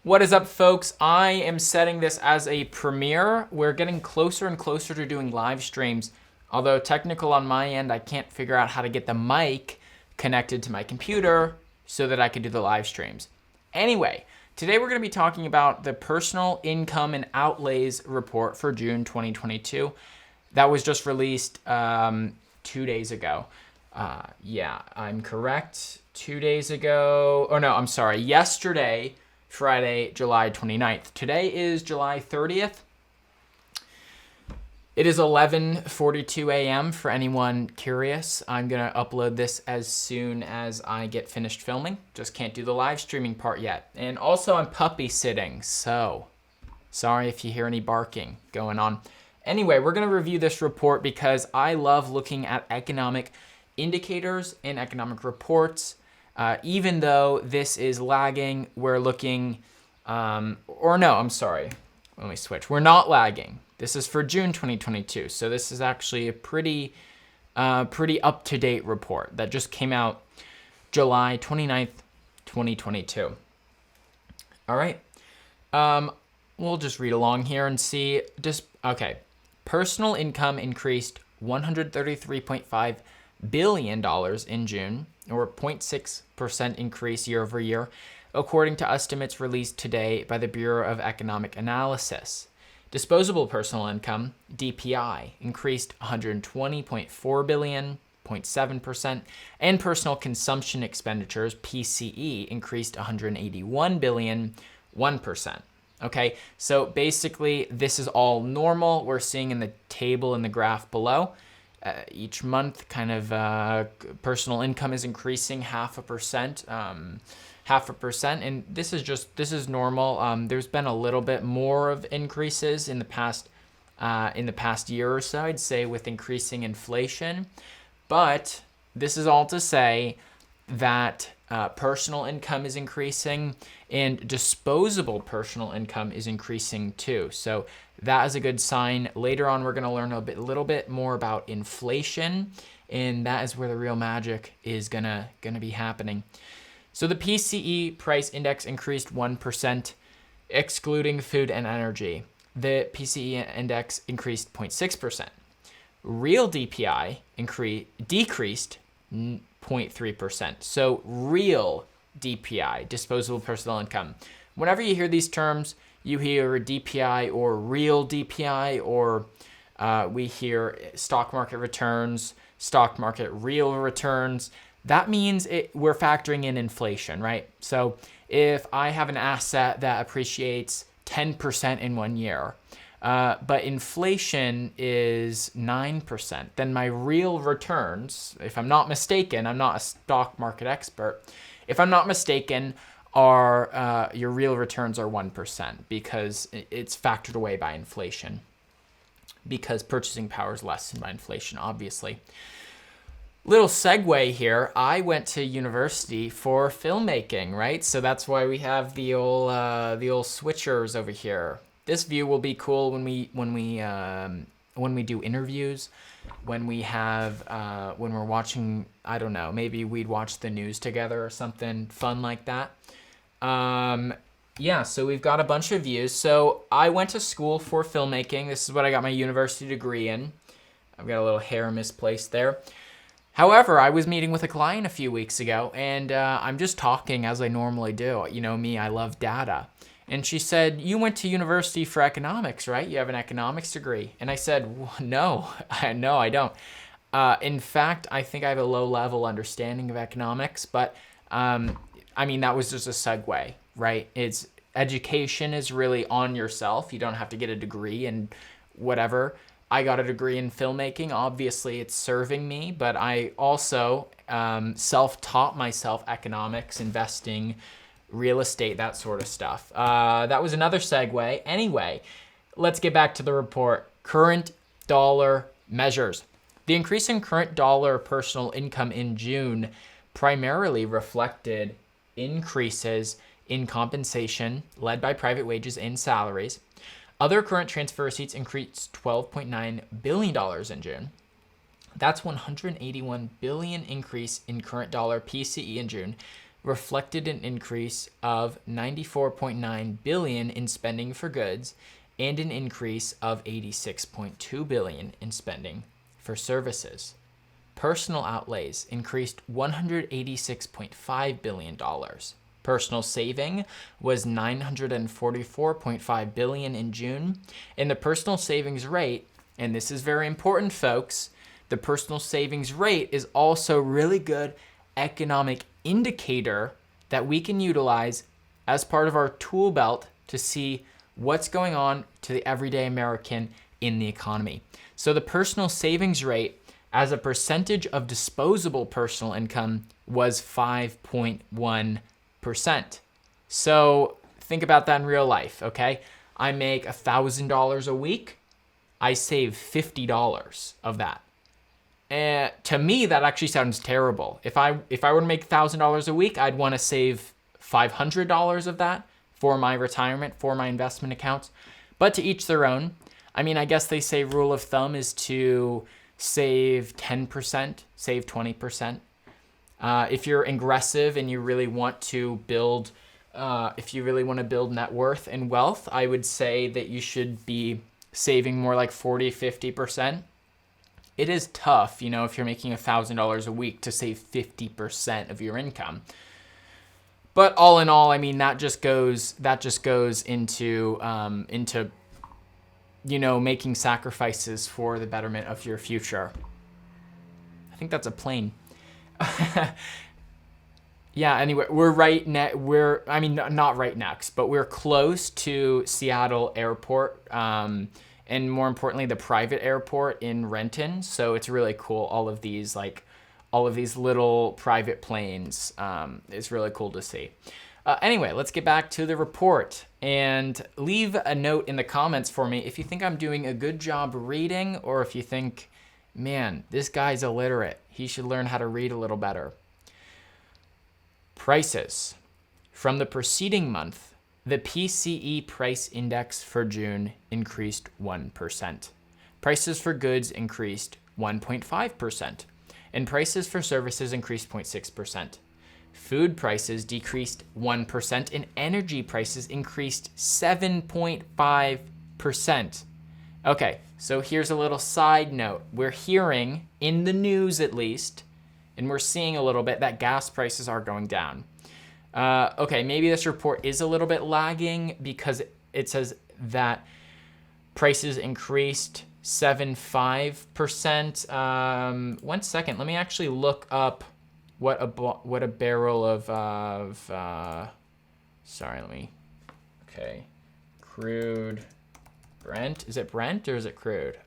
What is up, folks? I am setting this as a premiere. We're getting closer and closer to doing live streams. Although technical on my end, I can't figure out how to get the mic connected to my computer so that I can do the live streams. Anyway, today we're going to be talking about the personal income and outlays report for June 2022. That was just released 2 days ago. Yeah, I'm correct. 2 days ago. Oh, no, I'm sorry. Yesterday, Friday, July 29th. Today is July 30th. It is 11:42 a.m. for anyone curious. I'm going to upload this as soon as I get finished filming. Just can't do the live streaming part yet. And also I'm puppy sitting, so sorry if you hear any barking going on. Anyway, we're going to review this report because I love looking at economic indicators and economic reports. Even though this is lagging, we're looking, or no, I'm sorry. Let me switch. We're not lagging. This is for June 2022. So this is actually a pretty up-to-date report that just came out July 29th, 2022. All right. We'll just read along here and see. Okay. Personal income increased $133.5 billion in June, or 0.6% increase year over year, according to estimates released today by the Bureau of Economic Analysis. Disposable personal income, DPI, increased $120.4 billion, 0.7%, and personal consumption expenditures, PCE, increased $181 billion, 1%. Okay, so basically this is all normal. We're seeing in the table in the graph below. Each month, kind of personal income is increasing 0.5%, and this is normal. There's been a little bit more of increases in the past year or so, I'd say, with increasing inflation. But this is all to say that personal income is increasing and disposable personal income is increasing too. So that is a good sign. Later on, we're going to learn a little bit more about inflation, and that is where the real magic is gonna be happening. So the PCE price index increased 1%, excluding food and energy. The PCE index increased 0.6%. Real DPI decreased 0.3%. So real DPI, disposable personal income. Whenever you hear these terms, you hear DPI or real DPI, or we hear stock market returns, stock market real returns. That means we're factoring in inflation, right? So if I have an asset that appreciates 10% in 1 year, but inflation is 9%, then my real returns, if I'm not mistaken, I'm not a stock market expert, if I'm not mistaken, your real returns are 1% because it's factored away by inflation, because purchasing power is lessened by inflation, obviously. Little segue here. I went to university for filmmaking, right? So that's why we have the old switchers over here. This view will be cool when we do interviews, when we're watching, I don't know, maybe we'd watch the news together or something fun like that. Yeah, so we've got a bunch of views. So I went to school for filmmaking. This is what I got my university degree in. I've got a little hair misplaced there. However, I was meeting with a client a few weeks ago, and I'm just talking as I normally do. You know me, I love data. And she said, "You went to university for economics, right? You have an economics degree." And I said, "No, no, I don't. In fact, I think I have a low-level understanding of economics, but I mean, that was just a segue, right? Education is really on yourself. You don't have to get a degree and whatever. I got a degree in filmmaking. Obviously, it's serving me, but I also self-taught myself economics, investing, real estate, that sort of stuff. That was another segue. Anyway, let's get back to the report. Current dollar measures. The increase in current dollar personal income in June primarily reflected increases in compensation led by private wages and salaries. Other current transfer receipts increased $12.9 billion in June. That's $181 billion increase in current dollar PCE in June, reflected an increase of 94.9 billion in spending for goods and an increase of 86.2 billion in spending for services. Personal outlays increased $186.5 billion. Personal saving was $944.5 billion in June, and the personal savings rate, and this is very important, folks, the personal savings rate is also a really good economic indicator that we can utilize as part of our tool belt to see what's going on to the everyday American in the economy. So the personal savings rate as a percentage of disposable personal income was 5.1%. So think about that in real life, okay? I make $1,000 a week. I save $50 of that. To me, that actually sounds terrible. If I were to make $1,000 a week, I'd want to save $500 of that for my retirement, for my investment accounts. But to each their own. I mean, I guess they say rule of thumb is to save 10%, save 20%. If you're aggressive and you really want to build, net worth and wealth, I would say that you should be saving more like 40, 50%. It is tough, if you're making $1,000 a week to save 50% of your income. But all in all, I mean, that just goes into making sacrifices for the betterment of your future. I think that's a plane. Yeah, anyway, not right next, but we're close to Seattle Airport, and more importantly, the private airport in Renton. So it's really cool. All of these little private planes. It's really cool to see. Anyway, let's get back to the report and leave a note in the comments for me if you think I'm doing a good job reading, or if you think, man, this guy's illiterate. He should learn how to read a little better. Prices. From the preceding month, the PCE price index for June increased 1%. Prices for goods increased 1.5%, and prices for services increased 0.6%. Food prices decreased 1%, and energy prices increased 7.5%. Okay, so here's a little side note. We're hearing, in the news at least, and we're seeing a little bit that gas prices are going down. Okay, maybe this report is a little bit lagging because it says that prices increased 7.5%. 1 second, let me actually look up what a barrel of crude Brent. Is it Brent or is it crude?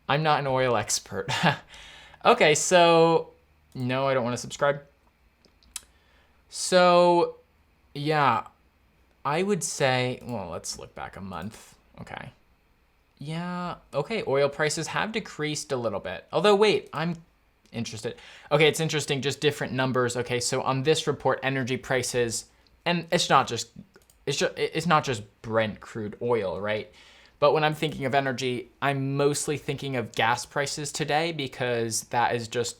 I'm not an oil expert. Okay, so no, I don't want to subscribe. So yeah, I would say, well, let's look back a month. Okay. Yeah, okay, oil prices have decreased a little bit. Although, wait, I'm interested. Okay, it's interesting, just different numbers. Okay, so on this report, energy prices, and it's not just Brent crude oil, right? But when I'm thinking of energy, I'm mostly thinking of gas prices today, because that is just,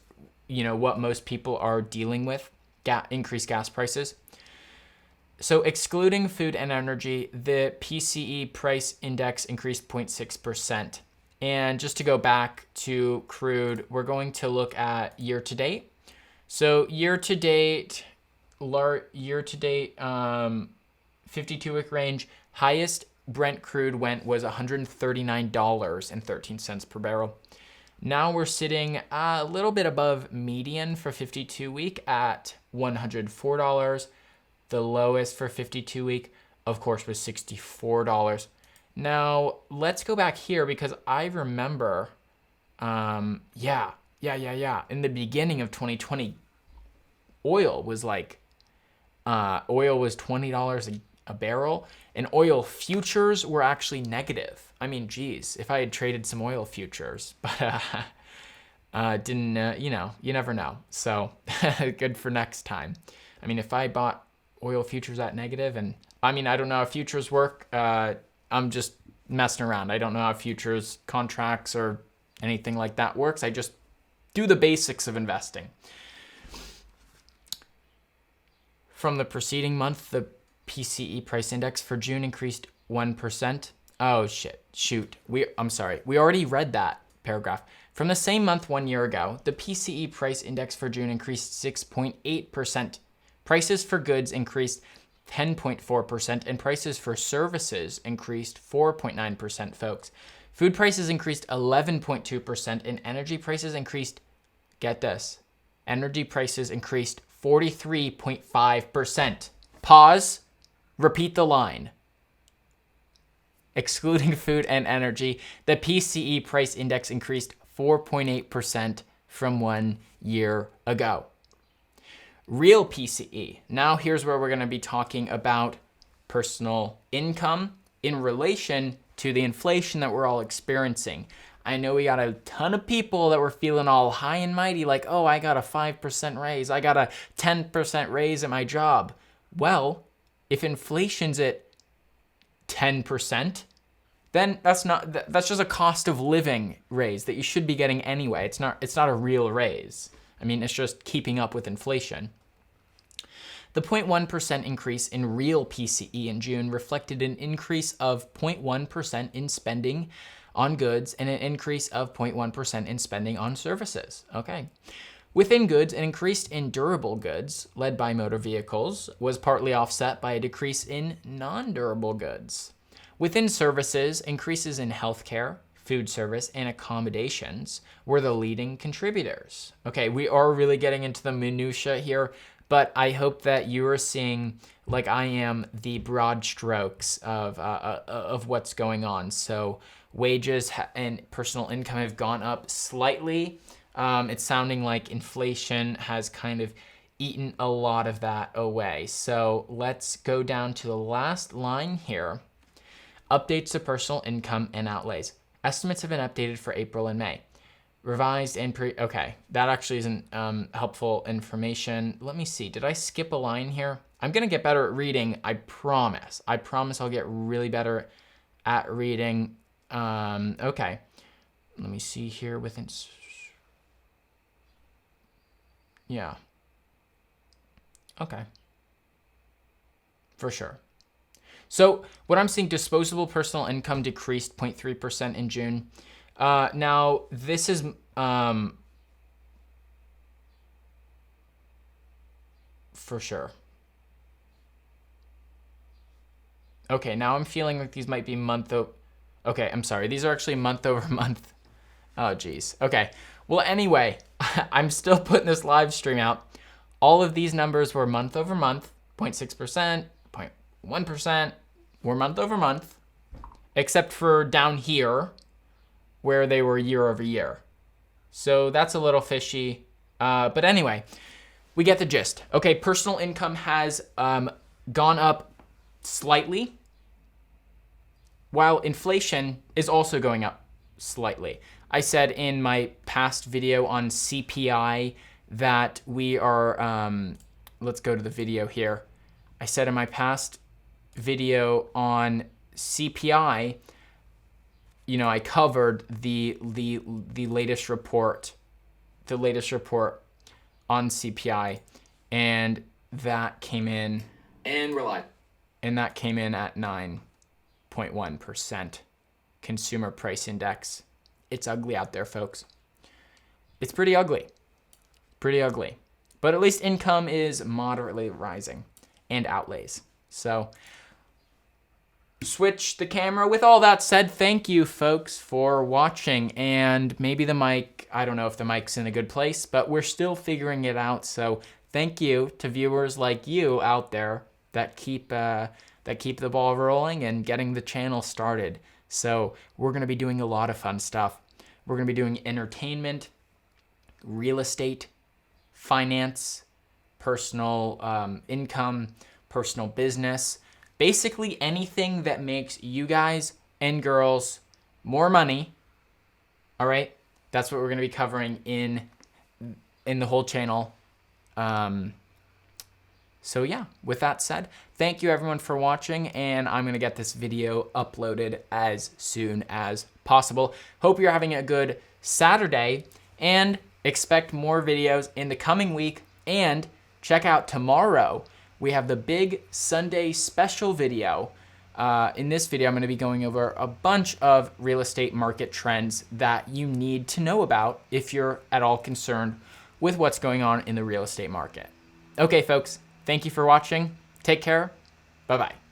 what most people are dealing with, increased gas prices. So excluding food and energy, the PCE price index increased 0.6%. And just to go back to crude, we're going to look at year to date. So year to date, 52-week range, highest Brent crude was $139.13 per barrel. Now we're sitting a little bit above median for 52-week at $104. The lowest for 52-week, of course, was $64. Now, let's go back here because I remember, in the beginning of 2020, oil was $20 a barrel, and oil futures were actually negative. I mean, geez, if I had traded some oil futures, but you never know. So good for next time. I mean, if I bought oil futures at negative, and I mean, I don't know how futures work. I'm just messing around. I don't know how futures contracts or anything like that works. I just do the basics of investing. from the preceding month, the PCE price index for June increased 1%. Oh, shoot. I'm sorry. We already read that paragraph. From the same month 1 year ago, the PCE price index for June increased 6.8%. Prices for goods increased 10.4%, and prices for services increased 4.9%, folks. Food prices increased 11.2%, and energy prices increased, get this, energy prices increased 43.5%. Pause. Repeat the line. Excluding food and energy, the PCE price index increased 4.8% from 1 year ago. Real PCE. Now here's where we're going to be talking about personal income in relation to the inflation that we're all experiencing. I know we got a ton of people that were feeling all high and mighty like, oh, I got a 5% raise. I got a 10% raise at my job. Well, if inflation's at 10%, then that's just a cost of living raise that you should be getting anyway. It's not a real raise. I mean, it's just keeping up with inflation. The 0.1% increase in real PCE in June reflected an increase of 0.1% in spending on goods and an increase of 0.1% in spending on services. Okay. Within goods, an increase in durable goods, led by motor vehicles, was partly offset by a decrease in non-durable goods. Within services, increases in healthcare, food service, and accommodations were the leading contributors. Okay, we are really getting into the minutia here, but I hope that you are seeing, like I am, the broad strokes of what's going on. So wages and personal income have gone up slightly. It's sounding like inflation has kind of eaten a lot of that away. So let's go down to the last line here. Updates to personal income and outlays. Estimates have been updated for April and May. Revised and okay, that actually isn't helpful information. Let me see, did I skip a line here? I'm gonna get better at reading, I promise. I promise I'll get really better at reading. Okay, let me see here within, yeah. Okay, for sure. So what I'm seeing, disposable personal income decreased 0.3% in June. Now this is for sure. Okay, now I'm feeling like these might be okay, I'm sorry. These are actually month over month. Oh, geez. Okay. Well, anyway, I'm still putting this live stream out. All of these numbers were month over month, 0.6%, 0.1%, were month over month, except for down here where they were year over year. So that's a little fishy. But anyway, we get the gist. Okay, personal income has gone up slightly, while inflation is also going up slightly. I said in my past video on CPI that we are, let's go to the video here. I said in my past video on CPI, you know, I covered the latest report, on CPI, and that came in, and we're live. And that came in at 9.1% consumer price index. It's ugly out there, folks. It's pretty ugly. Pretty ugly. But at least income is moderately rising, and outlays. So switch the camera. With all that said, thank you folks for watching, and maybe the mic, I don't know if the mic's in a good place, but we're still figuring it out. So thank you to viewers like you out there that keep the ball rolling and getting the channel started. So we're going to be doing a lot of fun stuff. We're going to be doing entertainment, real estate, finance, personal income, personal business, basically anything that makes you guys and girls more money. All right, that's what we're going to be covering in the whole channel. So yeah, with that said, thank you everyone for watching, and I'm going to get this video uploaded as soon as possible. Hope you're having a good Saturday, and expect more videos in the coming week, and check out tomorrow. we have the big Sunday special video. In this video, I'm going to be going over a bunch of real estate market trends that you need to know about if you're at all concerned with what's going on in the real estate market. Okay, folks, thank you for watching. Take care. Bye-bye.